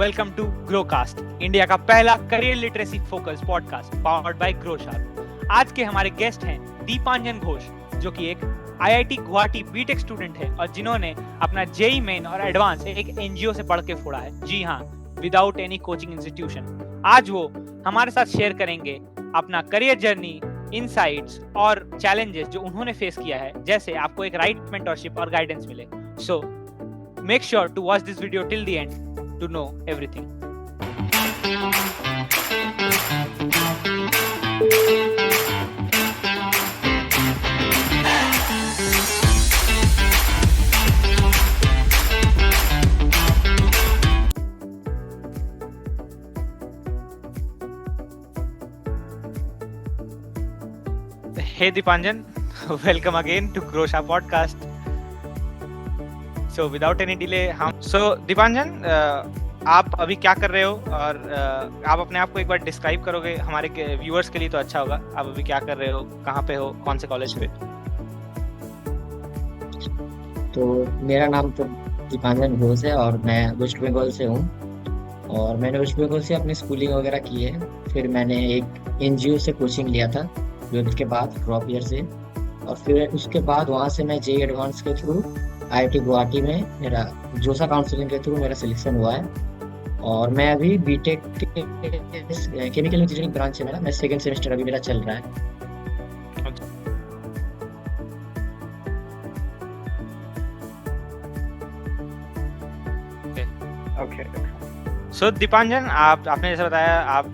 Welcome to ग्रोकास्ट, India का पहला career literacy focus podcast powered by Groshark. आज के हमारे गेस्ट हैं दीपांजन घोष, जो कि एक आईआईटी गुवाहाटी बीटेक स्टूडेंट है और जिन्होंने अपना जेई मेन और एडवांस एक एनजीओ से पढ़ के फोड़ा है। जी हाँ, विदाउट एनी कोचिंग इंस्टीट्यूशन। आज वो हमारे साथ शेयर करेंगे अपना करियर जर्नी, इनसाइट्स और चैलेंजेस जो उन्होंने फेस किया है, जैसे आपको एक राइट मेंटरशिप और गाइडेंस मिले। So make sure to watch this video till the end to know everything. Hey Dipanjan, welcome again to Grosha podcast. So without any delay, Dipanjan, आप अभी क्या कर रहे हो और आप अपने आप को एक बार डिस्क्राइब करोगे हमारे व्यूअर्स के लिए तो अच्छा होगा। आप अभी क्या कर रहे हो, कहाँ पे हो, कौन से कॉलेज पे? तो मेरा नाम तो दीपांजन घोष है और मैं वेस्ट बंगाल से हूँ। और मैंने वेस्ट बंगाल से अपनी स्कूलिंग वगैरह की है। फिर मैंने एक एनजीओ से कोचिंग लिया था 12th के बाद, ड्रॉप ईयर से। और फिर उसके बाद वहाँ से मैं जेई एडवांस के थ्रू आईआईटी गुवाहाटी में मेरा जोसा काउंसलिंग के थ्रू मेरा सिलेक्शन हुआ है। और मैं अभी बीटेक केमिकल इंजीनियरिंग ब्रांच है मैं सेकंड सेमेस्टर अभी मेरा चल रहा है। ओके। सो दीपांजन, आपने जैसे बताया आप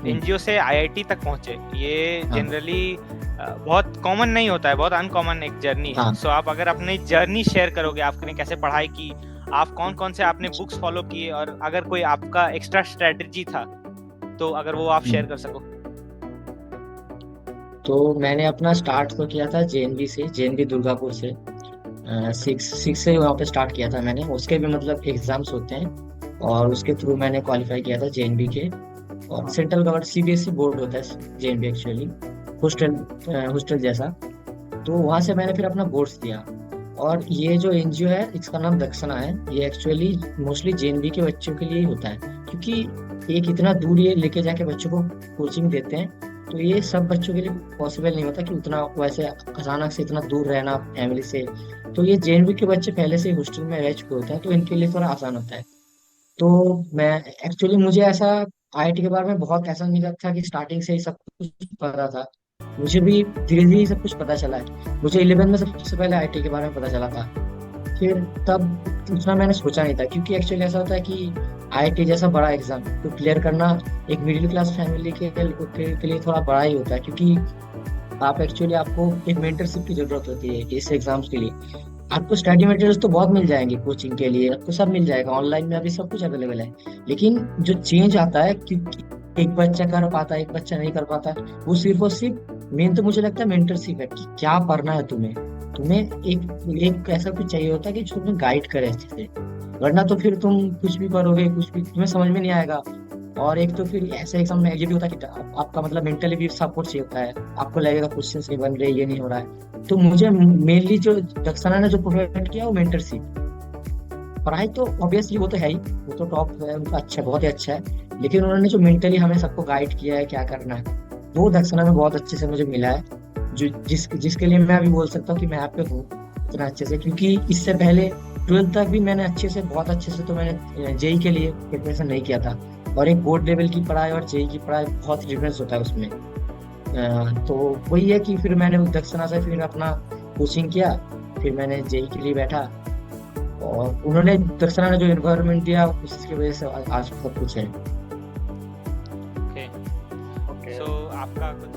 एनजीओ से आईआईटी तक पहुंचे। ये जनरली बहुत कॉमन नहीं होता है, बहुत अनकॉमन एक जर्नी है। सो आप अगर अपनी जर्नी शेयर करोगे, आपने कैसे पढ़ाई की, आप कौन कौन से आपने बुक्स फॉलो किए, और अगर कोई आपका एक्स्ट्रा स्ट्रेटजी था तो अगर वो आप शेयर कर सको। तो मैंने अपना स्टार्ट तो किया था जेएनवी दुर्गापुर से। 6 से वहाँ पे स्टार्ट किया था मैंने। उसके भी मतलब एग्जाम्स होते हैं और उसके थ्रू मैंने क्वालिफाई किया था जेएनवी के। और सेंट्रल गवर्नमेंट सीबीएसई बोर्ड होता है जेएनवी, एक्चुअली हॉस्टल जैसा। तो वहाँ से मैंने फिर अपना बोर्ड्स दिया। और ये जो एनजीओ है इसका नाम दक्षना है। ये एक्चुअली मोस्टली जेएनवी के बच्चों के लिए ही होता है, क्योंकि एक इतना दूर ये लेके जाके बच्चों को कोचिंग देते हैं। तो ये सब बच्चों के लिए पॉसिबल नहीं होता कि उतना वैसे अचानक से इतना दूर रहना फैमिली से। तो ये जेएनवी के बच्चे पहले से ही हॉस्टल में रह चुके होते हैं, तो इनके लिए थोड़ा आसान होता है। तो मैं एक्चुअली मुझे ऐसा आईआईटी के बारे में बहुत ऐसा नहीं लगता कि स्टार्टिंग से ही सब कुछ पता था। मुझे भी धीरे धीरे सब कुछ पता चला है। मुझे 11 में सबसे पहले आईआईटी के बारे में पता चला था। फिर तब उतना मैंने सोचा नहीं था, क्योंकि एक्चुअली ऐसा होता है कि आईआईटी जैसा बड़ा एग्जाम तो क्लियर करना एक मिडिल क्लास फैमिली के लिए थोड़ा बड़ा ही होता है, क्योंकि आपको एक मेंटरशिप की जरूरत होती है इस एग्जाम्स के लिए। आपको स्टडी मटेरियल्स तो बहुत मिल जाएंगे कोचिंग के लिए, आपको सब मिल जाएगा, ऑनलाइन में अभी सब कुछ अवेलेबल है। लेकिन जो चेंज आता है, क्योंकि एक बच्चा कर पाता है, एक बच्चा नहीं कर पाता, वो सिर्फ और सिर्फ मेन तो मुझे लगता है मेंटरशिप है कि क्या पढ़ना है तुम्हें एक ऐसा कुछ चाहिए होता है कि जो तुम्हें गाइड करे अच्छे से। वरना तो फिर तुम कुछ भी पढ़ोगे, कुछ भी तुम्हें समझ में नहीं आएगा। और एक तो फिर ऐसे एग्जाम में ये भी होता है कि आपका मतलब मेंटली भी सपोर्ट चाहिए होता है। आपको लगेगा क्वेश्चन नहीं बन रहे, ये नहीं हो रहा है। तो मुझे मेनली जो दक्षना ने जो प्रोवाइड किया वो मेंटरशिप। पढ़ाई तो ऑब्वियसली वो तो है ही, वो तो टॉप है उनका, अच्छा बहुत ही अच्छा है। लेकिन उन्होंने जो मेंटली हमें सबको गाइड किया है क्या करना है, वो दक्षना में बहुत अच्छे से मुझे मिला है। जिसके लिए मैं अभी बोल सकता हूँ कि मैं यहाँ पे हूँ इतना अच्छे से, क्योंकि इससे पहले 12th तक भी मैंने बहुत अच्छे से तो मैंने जेई के लिए प्रिपरेशन नहीं किया था। और एक बोर्ड लेवल की पढ़ाई और जेई की पढ़ाई बहुत डिफरेंस होता है उसमें। तो वही है कि फिर मैंने दक्षना से फिर अपना कोचिंग किया, फिर मैंने जेई के लिए बैठा। और उन्होंने दक्षना ने जो एनवायरनमेंट दिया उसकी वजह से आज सब कुछ है। ओके। सो आपका कुछ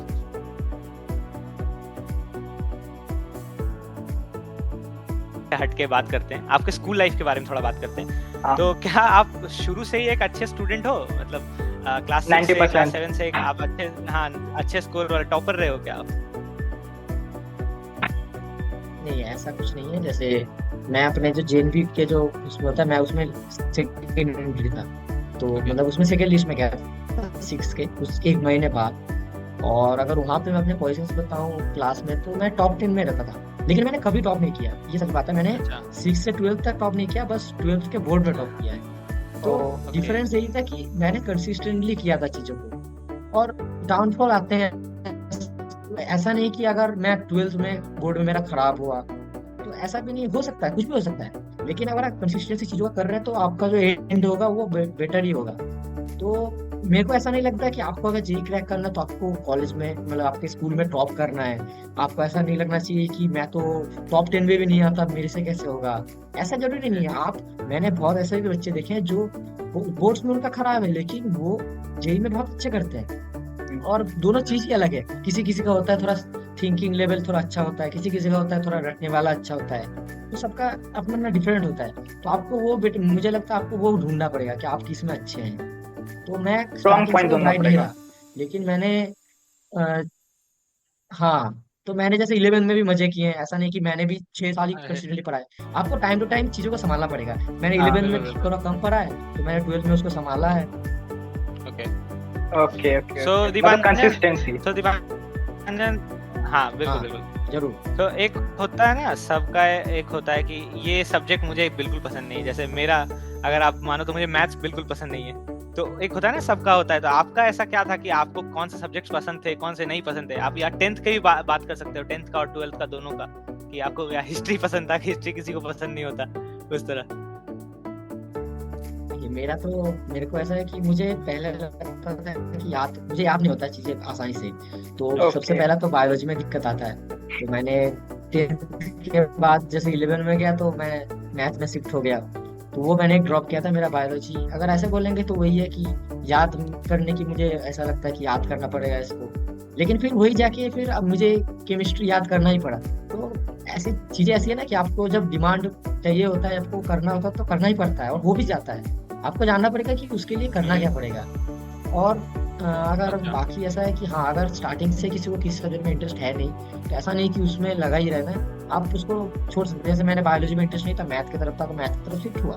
हट के बात करते हैं, आपके स्कूल लाइफ के बारे में थोड़ा बात करते हैं। तो क्या आप शुरू से ही एक अच्छे स्टूडेंट हो, मतलब क्लास 6 से क्लास 7 से आप अच्छे स्कोर वाले टॉपर रहे हो क्या आप? नहीं, ऐसा कुछ नहीं है। जैसे मैं अपने जो जेएनवी के जो उसमें होता है, मैं उसमें सेकंड था। तो मतलब उसमें सेकंड लिस्ट में गया था 6 के उस एक महीने बाद। और अगर वहाँ पे मैं अपने पोजीशंस बताऊँ क्लास में, तो मैं टॉप 10 में रहता था। लेकिन मैंने कभी टॉप नहीं किया, ये सच बात है। मैंने अच्छा। 6 से 12 तक टॉप नहीं किया, बस 12 के बोर्ड में टॉप किया है। तो ओके। डिफरेंस यही था कि मैंने कंसिस्टेंटली किया था चीजों को। और डाउनफॉल आते हैं, ऐसा नहीं कि अगर मैं 12th में बोर्ड में मेरा खराब हुआ तो ऐसा भी नहीं हो सकता है, कुछ भी हो सकता है। लेकिन अगर आप कंसिस्टेंसी चीजों का कर रहे हैं तो आपका जो एंड होगा वो बेटर ही होगा। तो मेरे को ऐसा नहीं लगता कि आपको अगर जेई क्रैक करना है तो आपको कॉलेज में मतलब आपके स्कूल में टॉप करना है। आपको ऐसा नहीं लगना चाहिए कि मैं तो टॉप 10 में भी नहीं आता, मेरे से कैसे होगा। ऐसा जरूरी नहीं है। आप, मैंने बहुत ऐसे भी बच्चे देखे हैं जो बोर्ड्स में उनका खराब है लेकिन वो जेई में बहुत अच्छे करते हैं। और दोनों चीज ही अलग है। किसी किसी का होता है थोड़ा थिंकिंग लेवल थोड़ा अच्छा होता है, किसी किसी का होता है थोड़ा रटने वाला अच्छा होता है। तो सबका अपना अपना डिफरेंट होता है। तो आपको वो मुझे लगता है आपको वो ढूंढना पड़ेगा कि आप किस में अच्छे हैं। तो मैं स्ट्रॉन्ग स्टार्टिंग से पॉइंट तो ढूंढना ब्राइट नहीं पड़ेगा। रहा, लेकिन मैंने अ, हाँ, तो मैंने जैसे 11 में भी मजे किए हैं। ऐसा नहीं कि मैंने भी 6 साल ही अरे, कंसिस्टेंटली पढ़ा है। आपको टाइम टू टाइम चीजों को संभालना पड़ेगा। मैंने हाँ। 11 बिल्कुल में बिल्कुल। थोड़ा कम पढ़ा है तो मैंने 12th में उसको संभाला है। Okay. Okay okay so okay, मतलब दीपांजन, कंसिस्टेंसी। हाँ बिल्कुल हाँ, बिल्कुल। जरूर। तो एक होता है ना सबका, एक होता है कि ये सब्जेक्ट मुझे बिल्कुल पसंद नहीं है। जैसे मेरा, अगर आप मानो तो मुझे मैथ्स बिल्कुल पसंद नहीं है। तो एक होता है ना सबका होता है। तो आपका ऐसा क्या था कि आपको कौन से सब्जेक्ट्स पसंद थे, कौन से नहीं पसंद थे? आप या 10th के भी बात कर सकते हो, 10th का और 12th का दोनों का, कि आपको या हिस्ट्री पसंद था कि हिस्ट्री किसी को पसंद नहीं होता, उस तरह। ये मेरा तो, मेरे को ऐसा है कि मुझे पहले लगता था कि मुझे याद नहीं होता चीजें आसानी से। तो सबसे ओके। पहला तो बायोलॉजी में दिक्कत आता है। तो मैंने 10th के बाद जैसे 11 में गया तो मैं मैथ में शिफ्ट हो गया। तो वो मैंने ड्रॉप किया था, मेरा बायोलॉजी। अगर ऐसे बोलेंगे तो वही है कि याद करने की, मुझे ऐसा लगता है कि याद करना पड़ेगा इसको। लेकिन फिर वही जाके फिर अब मुझे केमिस्ट्री याद करना ही पड़ा। तो ऐसी चीजें ऐसी है ना कि आपको जब डिमांड चाहिए होता है, आपको करना होता है तो करना ही पड़ता है और हो भी जाता है। आपको जानना पड़ेगा कि उसके लिए करना क्या पड़ेगा। और अगर अच्छा। बाकी ऐसा है कि हाँ, अगर स्टार्टिंग से किसी को किसी सब्जेक्ट में इंटरेस्ट है नहीं तो ऐसा नहीं कि उसमें लगा ही रहना है। आप उसको छोड़ सकते हैं। जैसे मैंने बायोलॉजी में इंटरेस्ट नहीं था, मैथ की तरफ था, तो मैथ की तरफ शिफ्ट हुआ।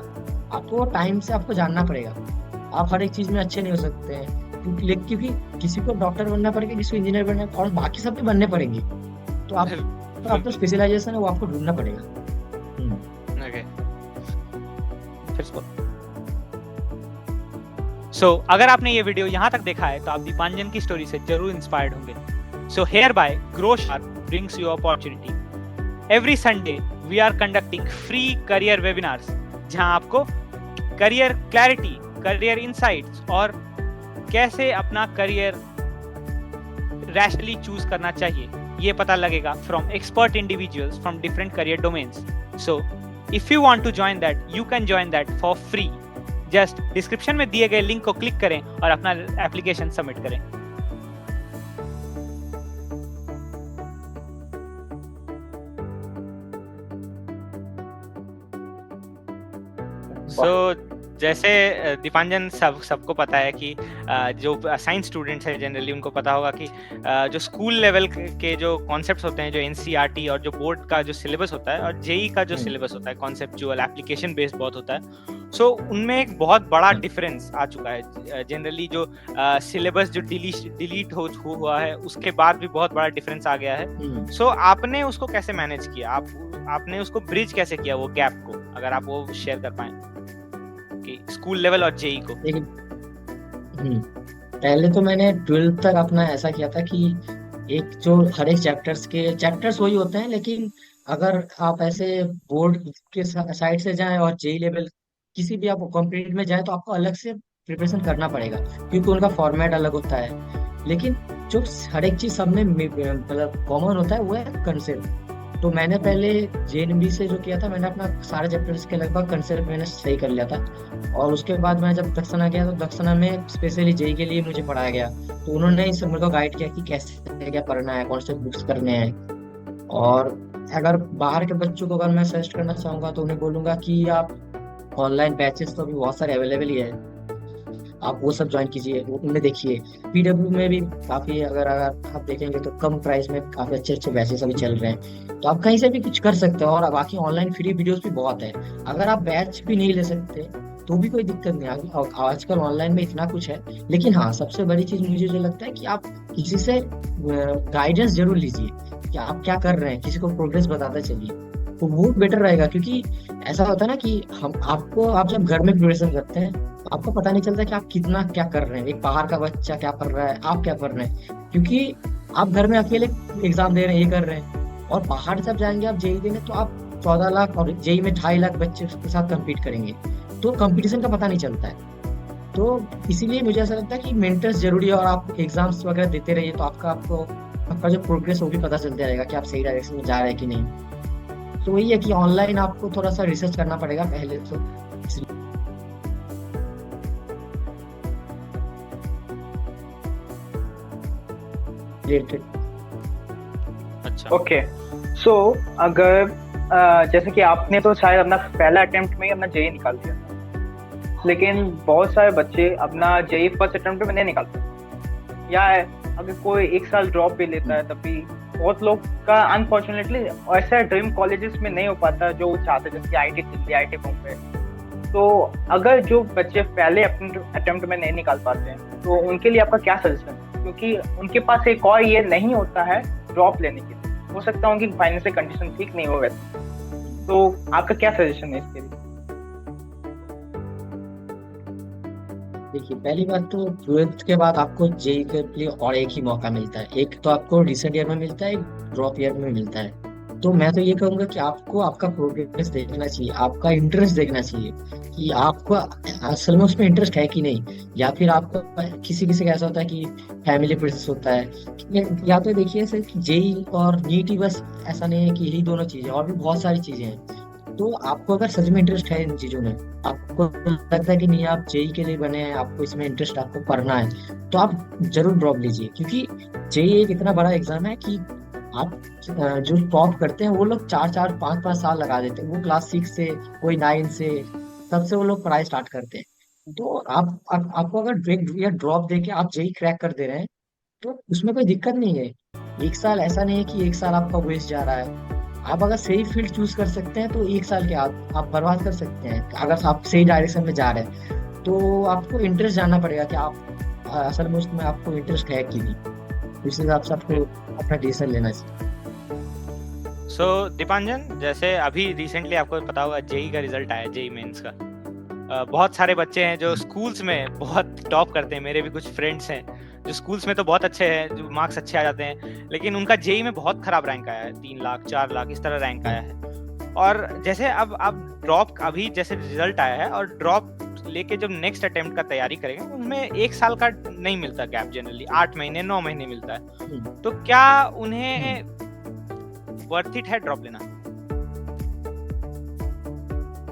आपको टाइम से आपको जानना पड़ेगा। आप हर एक चीज में अच्छे नहीं हो सकते हैं, क्योंकि किसी को डॉक्टर बनना पड़ेगा, किसी को इंजीनियर बनना, और बाकी सब भी बनने पड़ेंगे। तो आप, तो आपका बिल्कुल। स्पेशलाइजेशन है वो आपको ढूंढना पड़ेगा। ओके। फिर अगर आपने ये वीडियो यहाँ तक देखा है तो आप दीपांजन की स्टोरी से जरूर इंस्पायर्ड होंगे। So hereby grow sharp brings you opportunity. Every Sunday we are conducting free career webinars, जहां आपको करियर क्लैरिटी, करियर इंसाइट्स और कैसे अपना करियर रैशनली चूज करना चाहिए ये पता लगेगा from expert individuals from different career domains. So if you want to join that, you can join that for free. Just description में दिए गए लिंक को क्लिक करें और अपना एप्लीकेशन सबमिट करें। जैसे दीपांजन, सबको पता है कि जो साइंस स्टूडेंट्स हैं जनरली उनको पता होगा कि जो स्कूल लेवल के जो कॉन्सेप्ट्स होते हैं, जो एनसीईआरटी और जो बोर्ड का जो सिलेबस होता है और जेई का जो सिलेबस होता है, कॉन्सेप्चुअल एप्लीकेशन बेस्ड बहुत होता है। उनमें एक बहुत बड़ा डिफरेंस आ चुका है। जनरली जो सिलेबस जो डिलीट हुआ है उसके बाद भी बहुत बड़ा डिफरेंस आ गया है। आपने उसको कैसे मैनेज किया? आपने उसको ब्रिज कैसे किया वो गैप को? अगर आप वो शेयर कर पाए कि स्कूल लेवल और जेई को। पहले तो मैंने 12th तक अपना ऐसा किया था कि एक जो हर एक चैप्टर्स वही होते हैं, लेकिन अगर आप ऐसे बोर्ड के साइड से जाएं और जेई लेवल किसी भी आप कॉम्पिटिटिव में जाएं तो आपको अलग से प्रिपरेशन करना पड़ेगा, क्योंकि उनका फॉर्मेट अलग होता है। लेकिन जो हर एक चीज सब में मतलब कॉमन होता है वो है कंसेप्ट। तो मैंने पहले जेएनबी से जो किया था, मैंने अपना सारे चैप्टर्स के लगभग कंसेप्ट मैंने सही कर लिया था। और उसके बाद मैं जब दक्षिणा गया तो दक्षिणा में स्पेशली जेई के लिए मुझे पढ़ाया गया। तो उन्होंने इस मेरे को गाइड किया कि कैसे क्या पढ़ना है, कौन से बुक्स करने हैं। और अगर बाहर के बच्चों को अगर मैं सजेस्ट करना चाहूंगा तो उन्हें बोलूंगा कि आप ऑनलाइन बैचेस तो अभी बहुत सारे अवेलेबल ही है, आप वो सब ज्वाइन कीजिए, वो उनमें देखिए। पीडब्ल्यू में भी काफी, अगर आप देखेंगे तो कम प्राइस में काफी अच्छे अच्छे बैचेस अभी चल रहे हैं। तो आप कहीं से भी कुछ कर सकते हो। और बाकी ऑनलाइन फ्री वीडियोस भी बहुत है। अगर आप बैच भी नहीं ले सकते तो भी कोई दिक्कत नहीं आगे। आजकल ऑनलाइन में इतना कुछ है। लेकिन हाँ, सबसे बड़ी चीज मुझे जो लगता है कि आप किसी से गाइडेंस जरूर लीजिए कि आप क्या कर रहे हैं, किसी को प्रोग्रेस बताते चलिए, तो वो बेटर रहेगा। क्योंकि ऐसा होता है ना कि आप जब घर में प्रिपरेशन करते हैं, आपको पता नहीं चलता कि आप कितना क्या कर रहे हैं। एक बाहर का बच्चा क्या कर रहा है, आप क्या कर रहे हैं, क्योंकि आप घर में अकेले एग्जाम दे रहे हैं, ये कर रहे हैं। और बाहर जब जाएंगे आप जेई देने, तो आप 14 लाख, और जेई में 2.5 लाख बच्चे के साथ compete करेंगे, तो कंपटीशन का पता नहीं चलता है। तो इसीलिए मुझे ऐसा लगता है कि मेंटर्स जरूरी है, और आप एग्जाम्स वगैरह देते रहिए, तो आपका जो प्रोग्रेस वो भी पता चलता रहेगा कि आप सही डायरेक्शन में जा रहे हैं कि नहीं। तो वही है कि ऑनलाइन आपको थोड़ा सा रिसर्च करना पड़ेगा पहले तो, रिलेटेड। अच्छा। ओके। सो अगर जैसे कि आपने तो शायद अपना पहला अटेम्प्ट में ही अपना जेई निकाल दिया था, लेकिन बहुत सारे बच्चे अपना जेई फर्स्ट अटेम्प्ट में नहीं निकालते, या अगर कोई 1 साल ड्रॉप भी लेता है तब भी बहुत लोग का अनफॉर्चुनेटली ऐसा ड्रीम कॉलेजेस में नहीं हो पाता जो वो चाहते, जैसे आईटी दिल्ली, आईटी बॉम्बे। तो अगर जो बच्चे पहले अटेम्प्ट में नहीं निकाल पाते हैं, तो उनके लिए आपका क्या सजेशन है? क्योंकि उनके पास एक और ये नहीं होता है ड्रॉप लेने के लिए, हो सकता है उनकी फाइनेंशियल कंडीशन ठीक नहीं हो वैसे, तो आपका क्या सजेशन है इसके लिए? देखिए, पहली बात तो 12th के बाद आपको जेई के लिए और एक ही मौका मिलता है। एक तो आपको रिसेंट ईयर में मिलता है, एक ड्रॉप ईयर में मिलता है। तो मैं तो ये कहूंगा कि आपको आपका प्रोग्रेस देखना चाहिए, आपका इंटरेस्ट देखना चाहिए कि आपको असल में उसमें इंटरेस्ट है कि नहीं। या फिर आपको किसी किसी का ऐसा होता है कि फैमिली प्रेशर होता है, या तो देखिए सर कि जेई और नीट ही बस ऐसा नहीं है कि यही दोनों चीजें, और भी बहुत सारी चीजें हैं। तो आपको अगर सच में इंटरेस्ट है इन चीजों में, आपको लगता है कि नहीं आप जेई के लिए बने हैं, आपको इसमें इंटरेस्ट, आपको पढ़ना है, तो आप जरूर ड्रॉप लीजिए। क्योंकि जेई एक इतना बड़ा एग्जाम है कि आप जो टॉप करते हैं वो लोग 4-4, 5-5 साल लगा देते हैं। वो क्लास 6 से, कोई 9 से, तब से वो लोग पढ़ाई स्टार्ट करते हैं। तो आपको अगर ब्रेक या ड्रॉप देके आप जेई क्रैक कर दे रहे हैं, तो उसमें कोई दिक्कत नहीं है। 1 साल ऐसा नहीं है कि 1 साल आपका वेस्ट जा रहा है। आप अगर सही फील्ड चूज कर सकते हैं, तो 1 साल के आप बर्बाद कर सकते हैं। अगर आप सही डायरेक्शन में जा रहे हैं, तो आपको इंटरेस्ट जानना पड़ेगा कि आप असल में उसमें आपको इंटरेस्ट है कि नहीं। इस हिसाब से आपको अपना डिसीजन लेना चाहिए। सो दीपांजन, जैसे अभी रिसेंटली आपको पता होगा जेई का रिजल्ट आया, जेई मेंस का। बहुत सारे बच्चे हैं जो स्कूल्स में बहुत टॉप करते हैं, मेरे भी कुछ फ्रेंड्स हैं जो स्कूल्स में तो बहुत अच्छे हैं, जो मार्क्स अच्छे आ जाते हैं, लेकिन उनका जेई में बहुत खराब रैंक आया है, 3 लाख 4 लाख इस तरह रैंक आया है। और जैसे अब ड्रॉप, अभी जैसे रिजल्ट आया है और ड्रॉप लेके जब नेक्स्ट अटेम्प्ट का तैयारी करेंगे, उनमें 1 साल का नहीं मिलता गैप, जनरली 8 महीने 9 महीने मिलता है। तो क्या उन्हें वर्थ इट है ड्रॉप लेना?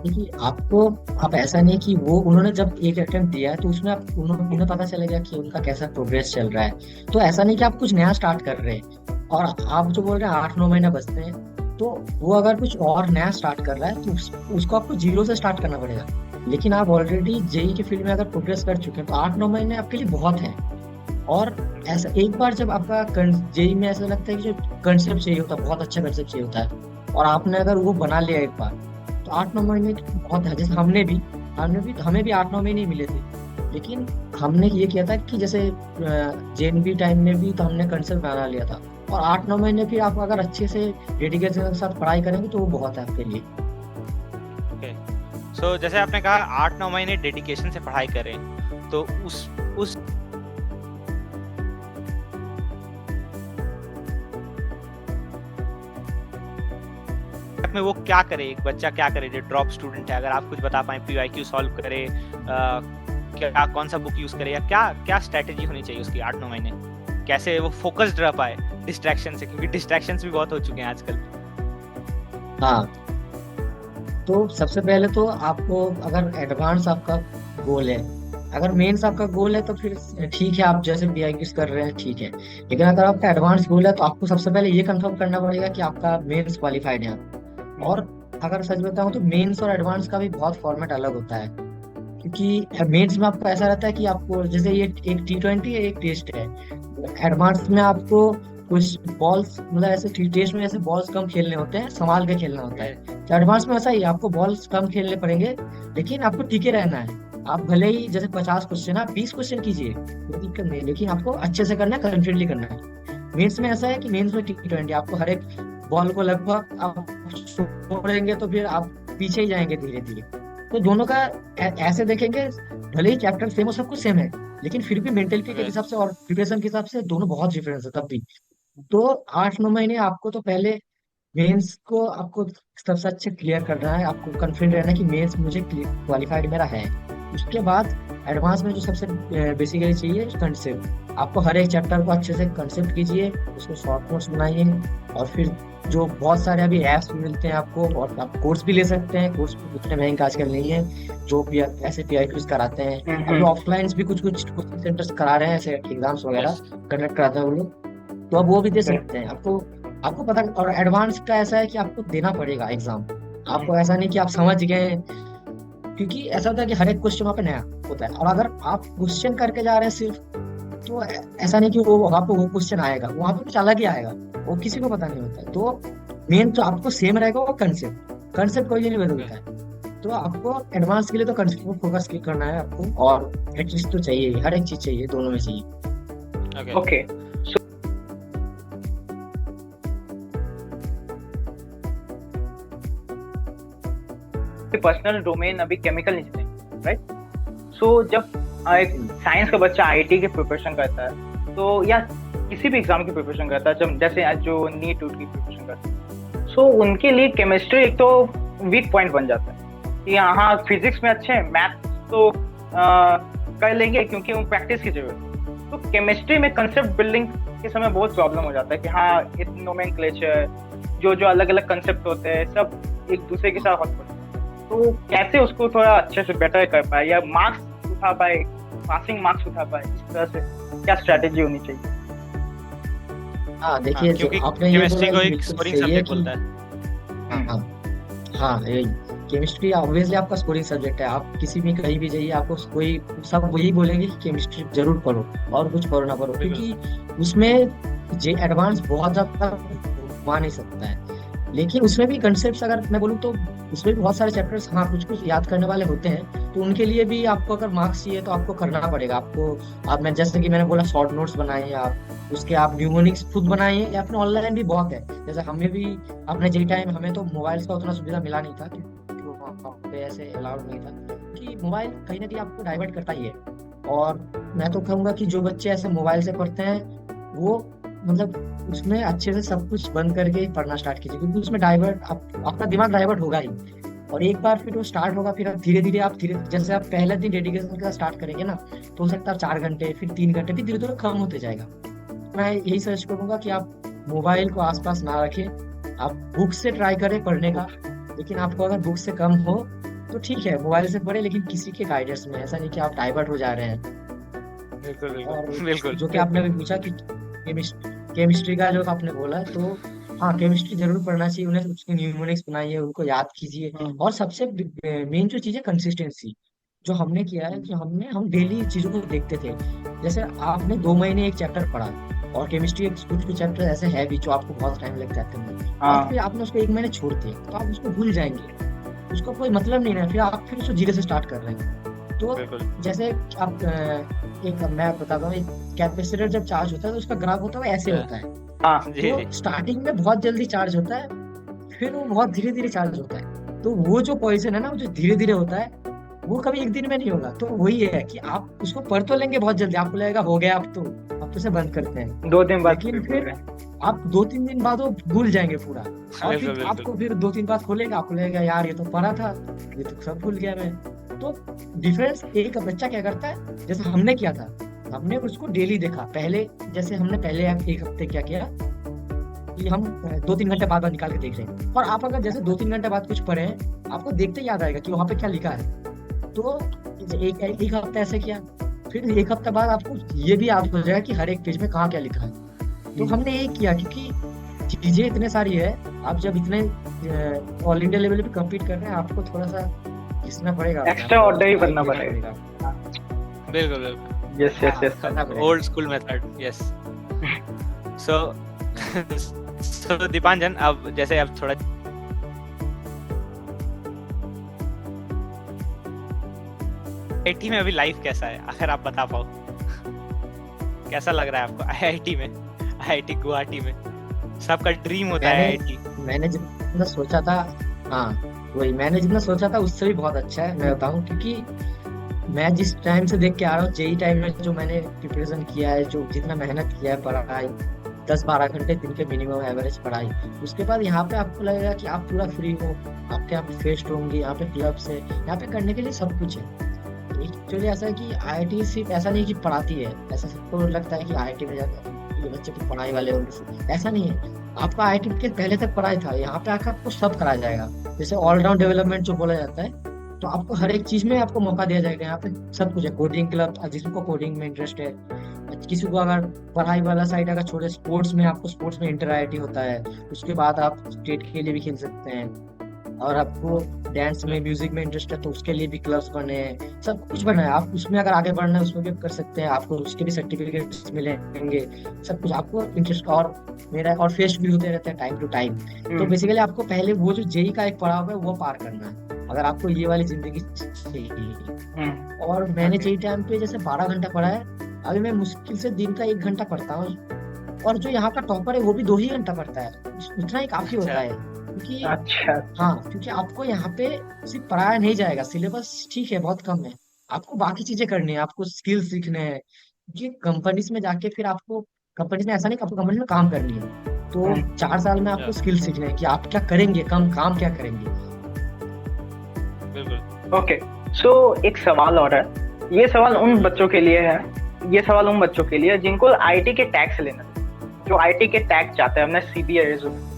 देखिए, आप ऐसा नहीं कि वो उन्होंने जब एक अटेम्प्ट दिया है तो उसमें उन्हें पता चलेगा कि उनका कैसा प्रोग्रेस चल रहा है। तो ऐसा नहीं कि आप कुछ नया स्टार्ट कर रहे हैं, और आप जो बोल रहे हैं 8-9 महीने बचते हैं, तो वो अगर कुछ और नया स्टार्ट कर रहा है तो उसको आपको जीरो से स्टार्ट करना पड़ेगा। लेकिन आप ऑलरेडी जेई के फील्ड में अगर प्रोग्रेस कर चुके हैं, तो 8-9 महीने आपके लिए बहुत है। और ऐसा एक बार जब आपका जेई में ऐसा लगता है कि जो कंसेप्ट चाहिए होता है, बहुत अच्छा कंसेप्ट चाहिए होता है, और आपने अगर वो बना लिया एक बार, तो 8-9 महीने बहुत है। जैसे हमें भी 8-9 महीने मिले थे, लेकिन हमने ये किया था कि जैसे जेएनबी टाइम में भी तो हमने कंसेप्ट बना लिया था, और 8-9 महीने फिर आप अगर अच्छे से डेडिकेशन के साथ पढ़ाई करेंगे तो वो बहुत है आपके लिए। ओके, सो जैसे आपने कहा 8-9 महीने डेडिकेशन से पढ़ाई करें, तो उस में वो क्या करे, एक बच्चा क्या करे जो ड्रॉप स्टूडेंट है? अगर आप कुछ बता पाए, पीवाईक्यू सॉल्व करे, क्या कौन सा बुक यूज करे, या क्या स्ट्रेटेजी होनी चाहिए उसकी 8-9 महीने, कैसे वो फोकस्ड रह पाए डिस्ट्रैक्शन से, क्योंकि डिस्ट्रैक्शंस भी बहुत हो चुके हैं आजकल। हाँ, तो सबसे पहले तो आपको, अगर एडवांस आपका गोल है, अगर मेंस आपका गोल है, तो फिर ठीक है, आप जैसे पीआईक्यूज कर रहे हैं ठीक है। लेकिन अगर आपका एडवांस गोल है, तो आपको सबसे पहले ये कंफर्म करना पड़ेगा कि आपका मेंस क्वालिफाइड है। और अगर सच बताऊं तो मेंस और एडवांस का भी बहुत फॉर्मेट अलग होता है। क्योंकि मेंस में आपको ऐसा रहता है कि आपको जैसे ये एक T20 है, एक टेस्ट है। एडवांस में आपको कुछ बॉल्स, मतलब ऐसे टेस्ट में ऐसे बॉल्स कम खेलने होते हैं, संभाल के खेलना होता है। तो एडवांस में ऐसा ही है, आपको बॉल्स कम खेलने पड़ेंगे, लेकिन आपको टिके रहना है। आप भले ही जैसे 50 क्वेश्चन, आप 20 क्वेश्चन कीजिए, कोई दिक्कत नहीं, लेकिन आपको अच्छे से करना है, कॉन्फिडेंटली करना है। मेंस में ऐसा है कि मेंस में T20 आपको हर एक बॉल को लगभग आप छोड़ेंगे तो फिर आप पीछे ही जाएंगे धीरे धीरे। तो दोनों का ऐसे देखेंगे, भले ही चैप्टर सेम हो, सब कुछ सेम है, लेकिन फिर भी मेंटेलिटी के हिसाब से और प्रिपरेशन के हिसाब से दोनों बहुत डिफरेंस है तब भी। तो 8-9 महीने आपको तो पहले मेंस को आपको सबसे अच्छे क्लियर करना है, आपको कॉन्फिडेंट रहना है कि मेंस मुझे क्वालिफाइड मेरा है। उसके बाद एडवांस में जो सबसे बेसिकली चाहिए कंसेप्ट, आपको हर एक चैप्टर को अच्छे से कंसेप्ट कीजिए, उसको शॉर्ट नोट्स बनाइए, और फिर जो बहुत सारे अभी ऐप्स मिलते हैं आपको, और आप कोर्स भी ले सकते हैं। कोर्स उतने महंगे आजकल नहीं है, जो भी ऐसे PIQs कराते हैं। अभी ऑफलाइन भी कुछ कोचिंग सेंटर्स करा रहे हैं, ऐसे एग्जाम्स वगैरह कंडक्ट कराते हैं वो लोग, तो अब वो भी दे सकते हैं। आपको पता, और एडवांस का ऐसा है कि आपको देना पड़ेगा एग्जाम। आपको ऐसा नहीं कि आप समझ गए, क्योंकि ऐसा होता है कि हर एक क्वेश्चन वहाँ पे नया होता है, और अगर आप क्वेश्चन करके जा रहे हैं सिर्फ, तो ऐसा नहीं कि वो वहाँ पे वो क्वेश्चन आएगा, वहाँ पे कुछ अलग ही आएगा, वो किसी को पता नहीं होता है। तो मेन तो आपको सेम रहेगा वो कंसेप्ट कोई नहीं बदलता है। तो आपको एडवांस के लिए तो कंसेप्ट को फोकस करना है आपको, और एटलीस्ट तो चाहिए, हर एक चीज चाहिए, दोनों में चाहिए। ओके, पर्सनल डोमेन अभी केमिकल इंजीनियरिंग, राइट? सो जब एक साइंस का बच्चा आईटी की प्रिपरेशन करता है, तो या किसी भी एग्जाम की प्रिपरेशन करता है, जब जैसे आज जो नीट की प्रिपरेशन करता है, सो उनके लिए केमिस्ट्री एक तो वीक पॉइंट बन जाता है कि हाँ फिजिक्स में अच्छे हैं, मैथ्स तो कर लेंगे क्योंकि वो प्रैक्टिस की जरूरत है। तो केमिस्ट्री में कंसेप्ट बिल्डिंग के समय बहुत प्रॉब्लम हो जाता है कि हाँ नोमेनक्लेचर, जो अलग अलग कंसेप्ट होते हैं, सब एक दूसरे के साथ हॉट पड़ते हैं। तो कैसे उसको थोड़ा अच्छे से बेटर कर पाए, या मार्क्स उठा पाए, पासिंग मार्क्स उठा पाए, इस तरह से क्या स्ट्रेटेजी होनी चाहिए? देखिए, क्योंकि आपने ये केमिस्ट्री को बोला एक बिल्कुल स्कोरिंग सही है सब्जेक्ट कि बोलता है। हाँ, यही केमिस्ट्री ऑब्वियसली आपका स्कोरिंग सब्जेक्ट है। आप किसी भी कहीं भी जाइए, आपको कोई सब वही बोलेंगे कि केमिस्ट्री जरूर पढ़ो, और कुछ पढ़ो ना पढ़ो, क्योंकि उसमें जे एडवांस बहुत ज्यादा घुमा नहीं सकता है। लेकिन उसमें भी कंसेप्ट अगर मैं बोलूँ तो उसमें भी बहुत सारे चैप्टर्स हाँ कुछ याद करने वाले होते हैं, तो उनके लिए भी आपको अगर मार्क्स चाहिए तो आपको करना पड़ेगा। आप मैं जैसे कि मैंने बोला, शॉर्ट नोट्स बनाइए, आप उसके आप न्यूमोनिक्स खुद बनाइए, या फिर ऑनलाइन भी बहुत है। जैसे हमें भी अपने जे टाइम, हमें तो मोबाइल का उतना सुविधा मिला नहीं था, क्योंकि वहाँ पे ऐसे अलाउड नहीं था, कि मोबाइल कहीं ना कहीं आपको डाइवर्ट करता ही है। और मैं तो कहूँगा कि जो बच्चे ऐसे मोबाइल से पढ़ते हैं, वो मतलब उसमें अच्छे से सब कुछ बंद करके पढ़ना स्टार्ट कीजिए, क्योंकि उसमें आपका दिमाग डाइवर्ट होगा ही। और एक बार फिर वो स्टार्ट होगा, फिर धीरे धीरे जैसे आप पहले दिन डेडिकेशन के साथ स्टार्ट करेंगे ना, तो हो सकता है 4 घंटे, फिर 3 घंटे, फिर धीरे धीरे कम होते जाएगा। मैं यही सजेस्ट करूंगा कि आप मोबाइल को आसपास ना रखें, आप बुक से ट्राई करें पढ़ने का। लेकिन आपको अगर बुक से कम हो तो ठीक है, मोबाइल से पढ़े, लेकिन किसी के गाइडेंस में, ऐसा नहीं कि आप डाइवर्ट हो जा रहे हैं। बिल्कुल। जो कि आपने अभी पूछा कि केमिस्ट्री का जो आपने बोला, तो हाँ, केमिस्ट्री जरूर पढ़ना चाहिए उन्हें। उसके न्यूमोनिक्स बनाइए, उनको याद कीजिए, और सबसे मेन जो चीज है कंसिस्टेंसी। जो हमने किया है, हम डेली चीजों को देखते थे। जैसे आपने 2 महीने एक चैप्टर पढ़ा, और केमिस्ट्री कुछ चैप्टर ऐसे है भी जो आपको बहुत टाइम लगता है करने में, और फिर आपने उसको 1 महीने छोड़ दिया, तो आप उसको भूल जाएंगे, उसका कोई मतलब नहीं है। फिर आप उसको जीरो से स्टार्ट कर रहे हैं। तो जैसे आप मैं बताता हूँ, एक कैपेसिटर जब चार्ज होता है तो उसका ग्राफ होता है ऐसे होता है। तो स्टार्टिंग में बहुत जल्दी चार्ज होता है, फिर वो बहुत धीरे धीरे चार्ज होता है। तो वो जो पोजीशन है ना, जो धीरे धीरे होता है, वो कभी एक दिन में नहीं होगा। तो वही है कि आप उसको पढ़ तो लेंगे बहुत जल्दी, आपको लगेगा हो गया, अब तो से बंद करते हैं 2 दिन बाद, लेकिन फिर आप 2-3 दिन बाद वो भूल जाएंगे पूरा। और फिर आपको फिर 2-3 बाद खोलेगा, आपको लगेगा यार ये तो पढ़ा था, ये तो सब भूल गया मैं। तो डिफरेंस एक बच्चा क्या करता है, जैसे हमने किया था, हमने उसको डेली देखा। पहले जैसे हमने पहले एक हफ्ते क्या किया कि हम 2-3 घंटे बाद निकाल के देख रहे हैं। और आप अगर जैसे 2-3 घंटे बाद कुछ पढ़े हैं, आपको देखते याद आएगा कि वहाँ पे क्या लिखा है। तो एक हफ्ता ऐसे किया, फिर एक हफ्ता बाद आपको ये भी याद हो जाएगा कि हर एक पेज में कहाँ क्या लिखा है। तो हमने ये किया, क्योंकि चीजें इतने सारी है, आप जब इतने ऑल इंडिया लेवल पे कम्पीट कर रहे हैं, आपको थोड़ा सा घिसना पड़ेगा, एक्स्ट्रा ऑर्डर बनना पड़ेगा। बिल्कुल, yes, old school method, yes. So Dipanjan, अब जैसे अब थोड़ा आईआईटी में अभी लाइफ कैसा है, अगर आप बता पाओ? कैसा लग रहा है आपको आईआईटी में, आईआईटी गुवाहाटी में? सबका ड्रीम होता है आईआईटी। मैंने जितना सोचा था, हाँ वही, मैंने जितना सोचा था उससे भी बहुत अच्छा है, मैं बताऊं। क्योंकि मैं जिस टाइम से देख के आ रहा हूँ, जेई टाइम में जो मैंने प्रिपरेशन किया है, जो जितना मेहनत किया है, पढ़ाई 10-12 घंटे दिन के मिनिमम एवरेज पढ़ाई, उसके बाद यहाँ पे आपको लगेगा कि आप पूरा फ्री हो, आपके यहाँ पे फेस्ट होंगे, यहाँ पे क्लब्स है, यहाँ पे करने के लिए सब कुछ है। एक्चुअली ऐसा है कि आईआईटी सिर्फ ऐसा नहीं कि पढ़ाती है, ऐसा सबको लगता है कि आईआईटी में जाकर ये बच्चे की पढ़ाई वाले होंगे, ऐसा नहीं है। आपका आईआईटी के पहले तक पढ़ाई था, यहाँ पे आकर आपको सब कराया जाएगा। जैसे ऑलराउंड डेवलपमेंट जो बोला जाता है, तो आपको हर एक चीज में आपको मौका दिया जाएगा। यहाँ पे सब कुछ है, कोडिंग क्लब, जिसको कोडिंग में इंटरेस्ट है, किसी को अगर पढ़ाई वाला साइड अगर छोड़े, स्पोर्ट्स में, आपको स्पोर्ट्स में इंटर आईआईटी होता है, उसके बाद आप स्टेट के लिए भी खेल सकते हैं। और आपको डांस में, म्यूजिक में इंटरेस्ट है तो उसके लिए भी क्लब्स बने हैं, सब कुछ बना है। आप उसमें अगर आगे बढ़ना है उसमें भी कर सकते हैं, आपको उसके भी सर्टिफिकेट्स मिलेंगे, सब कुछ आपको इंटरेस्ट। और मेरा और फेस्ट भी होते रहते हैं टाइम टू टाइम। तो बेसिकली आपको पहले वो जो जेई का एक पड़ाव है वो पार करना है, अगर आपको ये वाली जिंदगी चाहिए। और मैंने जेई टाइम पे जैसे 12 घंटा पढ़ा है, अभी मैं मुश्किल से दिन का 1 घंटा पढ़ता हूँ। और जो यहाँ का टॉपर है वो भी 2 ही घंटा पढ़ता है, उतना ही काफी होता है। क्योंकि हाँ, क्योंकि आपको यहाँ पे सिर्फ पढ़ाया नहीं जाएगा, सिलेबस ठीक है बहुत कम है, आपको बाकी चीजें करनी है, आपको स्किल सीखने हैं। क्योंकि कंपनीज में जाके फिर आपको, कंपनीज में ऐसा नहीं कि आपको कंपनी में काम करनी है, तो 4 साल में आपको स्किल सीखने हैं कि आप क्या करेंगे, काम क्या करेंगे। ओके, सो एक सवाल और है, ये सवाल उन बच्चों के लिए है, ये सवाल उन बच्चों के लिए जिनको आईटी के टैग से लेना है, जो आईटी के टैग चाहते हैं अपने सीबीए रिज्यूमे।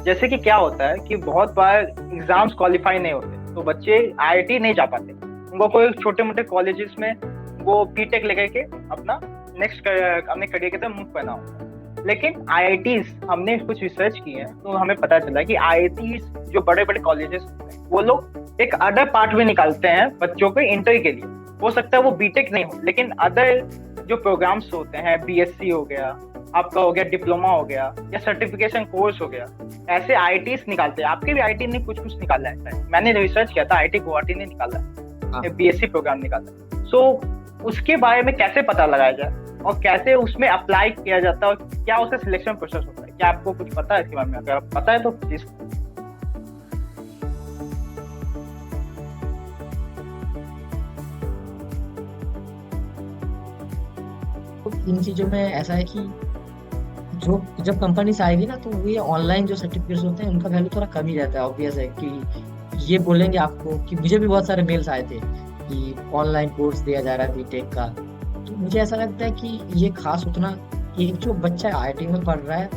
जैसे कि क्या होता है कि बहुत बार एग्जाम्स क्वालिफाई नहीं होते, तो बच्चे आईआईटी नहीं जा पाते, उनको कोई छोटे मोटे कॉलेजेस में वो बीटेक लेकर के अपना नेक्स्ट अपने करियर की तरफ मुख बना होता है। लेकिन आईआईटीज, हमने कुछ रिसर्च की है तो हमें पता चला कि आईआईटीज जो बड़े बड़े कॉलेजेस होते हैं, वो लोग एक अदर पार्ट भी निकालते हैं बच्चों के इंटर के लिए। हो सकता है वो बीटेक नहीं हो, लेकिन अदर जो प्रोग्राम्स होते हैं, बीएससी हो गया, आपका हो गया डिप्लोमा हो गया, या सर्टिफिकेशन कोर्स हो गया, ऐसे आईआईटीज निकालते हैं। आपके भी आईआईटी ने कुछ निकाला है, मैंने रिसर्च किया था, आईआईटी गुवाहाटी ने निकाला है, बीएससी प्रोग्राम निकाला है। सो उसके बारे में कैसे पता लगाया जाए और कैसे उसमें अप्लाई किया जाता है और क्या उसका सिलेक्शन प्रोसेस होता है, क्या आपको कुछ पता है इसके बारे में? अगर आप पता है तो प्लीज। इन चीजों में ऐसा है कि जो जब कंपनी से आएगी ना, तो ये ऑनलाइन जो सर्टिफिकेट्स होते हैं उनका वैल्यू थोड़ा कम ही रहता है। ऑब्वियस है कि ये बोलेंगे आपको कि मुझे भी बहुत सारे मेल्स आए थे कि ऑनलाइन कोर्स दिया जा रहा है बीटेक का, तो मुझे ऐसा लगता है कि ये खास उतना, एक जो बच्चा आईआईटी में पढ़ रहा है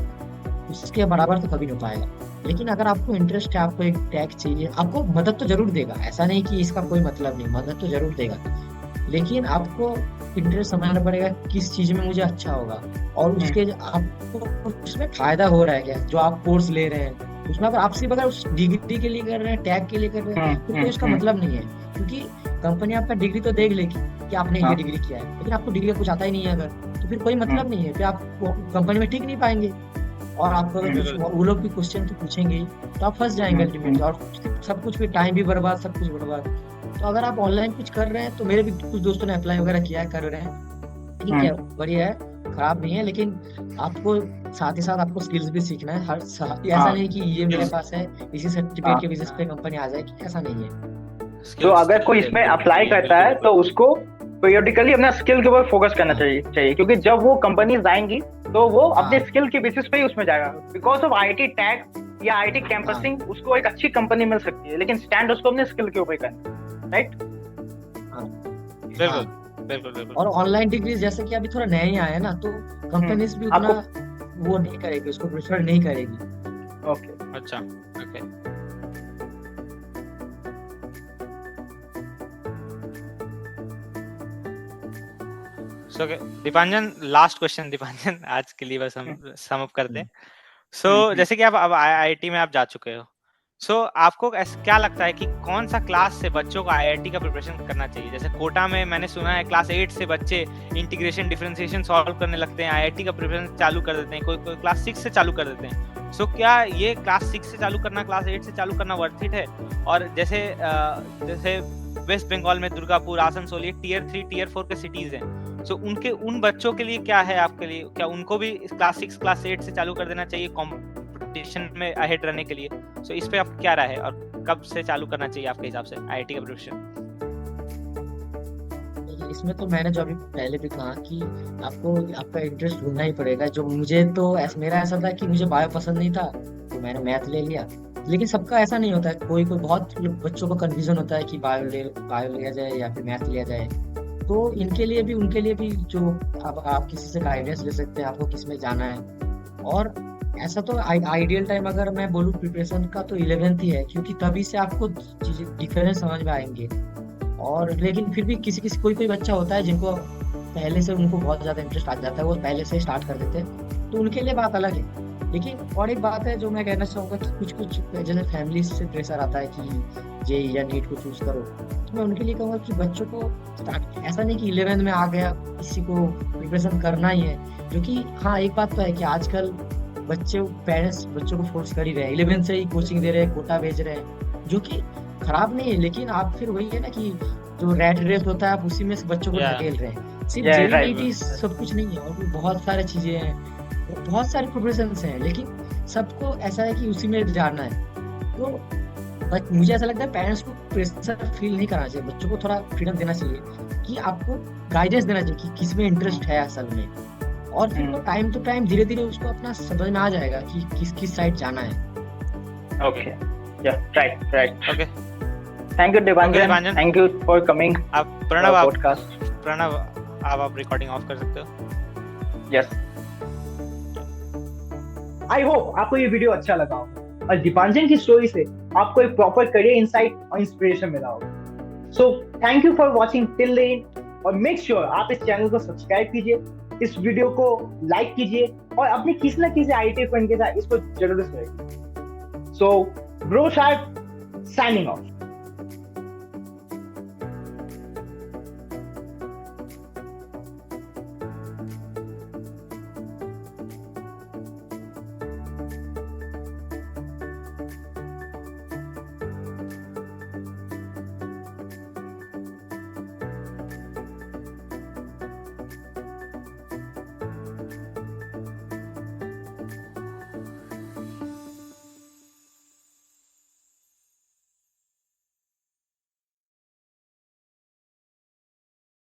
उसके बराबर तो कभी नहीं पाएगा। लेकिन अगर आपको इंटरेस्ट है, आपको एक टैग चाहिए, आपको मदद तो जरूर देगा, ऐसा नहीं कि इसका कोई मतलब नहीं, मदद तो जरूर देगा। लेकिन आपको इंटरेस्ट समझना पड़ेगा किस चीज में मुझे अच्छा होगा, और उसके आपको उसमें फायदा हो रहा है क्या, जो आप कोर्स ले रहे हैं उसमें। अगर आप सिर्फ अगर उस डिग्री के लिए कर रहे हैं, टैग के लिए कर रहे हैं, तो कोई उसका मतलब नहीं है। क्योंकि कंपनी आपका डिग्री तो देख लेगी कि आपने ये डिग्री किया है, लेकिन आपको डिग्री का कुछ आता ही नहीं है अगर, तो फिर कोई मतलब नहीं है, फिर आप कंपनी में टिक नहीं पाएंगे। और आपको वो लोग भी क्वेश्चन तो पूछेंगे ही, तो आप फंस जाएंगे अल्टीमेटली, और सब कुछ भी, टाइम भी बर्बाद, सब कुछ बर्बाद। तो अगर आप ऑनलाइन कुछ कर रहे हैं, तो मेरे भी कुछ दोस्तों ने अप्लाई वगैरह किया है, कर रहे हैं, ठीक है, बढ़िया है, खराब नहीं है। लेकिन आपको साथ ही साथ आपको स्किल्स भी सीखना है। ऐसा नहीं कि ये मेरे पास है, इसी सर्टिफिकेट के बेसिस पे कंपनी आ जाएगी, ऐसा नहीं है। तो अगर कोई इसमें अप्लाई करता है तो उसको पीरियडिकली अपना स्किल के ऊपर फोकस करना चाहिए, क्योंकि जब वो कंपनीज आएंगी तो वो अपने स्किल के बेसिस पे ही उसमें जाएगा। बिकॉज ऑफ आईआईटी टैग या आईआईटी कैंपसिंग उसको एक अच्छी कंपनी मिल सकती है, लेकिन स्टैंड उसको अपने स्किल के ऊपर करना, राइट? बिल्कुल। और ऑनलाइन डिग्री जैसे कि अभी थोड़ा नया ही आया है ना, तो कंपनीज भी उतना वो नहीं करेगी, उसको प्रेफर नहीं करेगी। ओके, अच्छा, ओके। सो दीपांजन, लास्ट क्वेश्चन दीपांजन, आज के लिए बस हम सम अप करते हैं। सो जैसे कि आप अब आईआईटी में आप जा चुके हो, सो आपको क्या लगता है कि कौन सा क्लास से बच्चों को आईआईटी का प्रिपरेशन करना चाहिए? जैसे कोटा में मैंने सुना है क्लास 8 से बच्चे इंटीग्रेशन डिफरेंशिएशन सॉल्व करने लगते हैं, आईआईटी का प्रिपरेशन चालू कर देते हैं, कोई क्लास 6 से चालू कर देते हैं। सो क्या ये क्लास 6 से चालू करना, क्लास 8 से चालू करना वर्थ इट है? और जैसे वेस्ट बंगाल में दुर्गापुर, आसनसोल, ये टियर 3 टियर 4 के सिटीज हैं। सो उन बच्चों के लिए क्या है, आपके लिए क्या उनको भी क्लास 6 क्लास 8 से चालू कर देना चाहिए कंपटीशन में अहेड रहने के लिए? सो इस पे आप क्या राय है और कब से चालू करना चाहिए आपके हिसाब से आईआईटी का प्रिपरेशन? इसमें तो मैंने जो अभी पहले भी कहा कि आपको आपका इंटरेस्ट ढूंढना ही पड़ेगा। जो मुझे तो मेरा ऐसा था कि मुझे बायो पसंद नहीं था तो मैंने मैथ ले लिया, लेकिन सबका ऐसा नहीं होता है। कोई कोई बहुत बच्चों को कंफ्यूजन होता है कि बायो लिया जाए या फिर मैथ लिया जाए। तो उनके लिए भी जो आप किसी से गाइडेंस ले सकते हैं आपको किस में जाना है। और ऐसा तो आइडियल टाइम अगर मैं बोलूँ प्रिपरेशन का तो 11th ही है, क्योंकि तभी से आपको डिफरेंस समझ में आएंगे। और लेकिन फिर भी कोई बच्चा होता है जिनको पहले से उनको बहुत ज्यादा इंटरेस्ट आ जाता है, वो पहले से स्टार्ट कर देते हैं, तो उनके लिए बात अलग है। लेकिन और एक बात है जो मैं कहना चाहूंगा कि कुछ जैसे फैमिली से प्रेशर आता है कि जेई या नीट को चूज करो, तो मैं उनके लिए कहूँगा कि बच्चों को स्टार्ट ऐसा नहीं कि 11th में आ गया किसी को प्रिपरेशन करना ही है। क्योंकि हाँ, एक बात तो है कि आजकल पेरेंट्स बच्चों को फोर्स कर ही रहे हैं, 11th से ही कोचिंग दे रहे हैं, कोटा भेज रहे हैं, जो कि खराब नहीं है। लेकिन आप फिर वही है ना कि जो रैट रेस होता है आप उसी में से बच्चों को धकेल रहे हैं। सिर्फ जेईई सब कुछ नहीं है, और भी बहुत सारी चीजें हैं, बहुत सारे प्रिपरेशन हैं, लेकिन सबको ऐसा है कि उसी में जाना है। तो मुझे ऐसा लगता है पेरेंट्स को प्रेशर फील नहीं करना चाहिए, बच्चों को थोड़ा फ्रीडम देना चाहिए कि आपको गाइडेंस देना चाहिए कि किस में इंटरेस्ट है असल में। और फिर वो टाइम टू टाइम धीरे धीरे उसको अपना समझ में आ जाएगा कि किस साइड जाना है। ओके, या right okay, thank you Dipanjan, thank you for coming. आप प्रणव आप रिकॉर्डिंग ऑफ कर सकते हो। यस, आई होप आपको ये वीडियो अच्छा लगा हो और दीपांजन की स्टोरी से आपको एक प्रॉपर करियर इंसाइट और इंस्पिरेशन मिला होगा। So thank you for watching till the and, और मेक श्योर आप इस चैनल को सब्सक्राइब कीजिए, इस वीडियो को लाइक कीजिए और अपने किसी ना किसी आईटी फ्रेंड के साथ इसको जरूर शेयर कीजिए। So bro sharp signing off.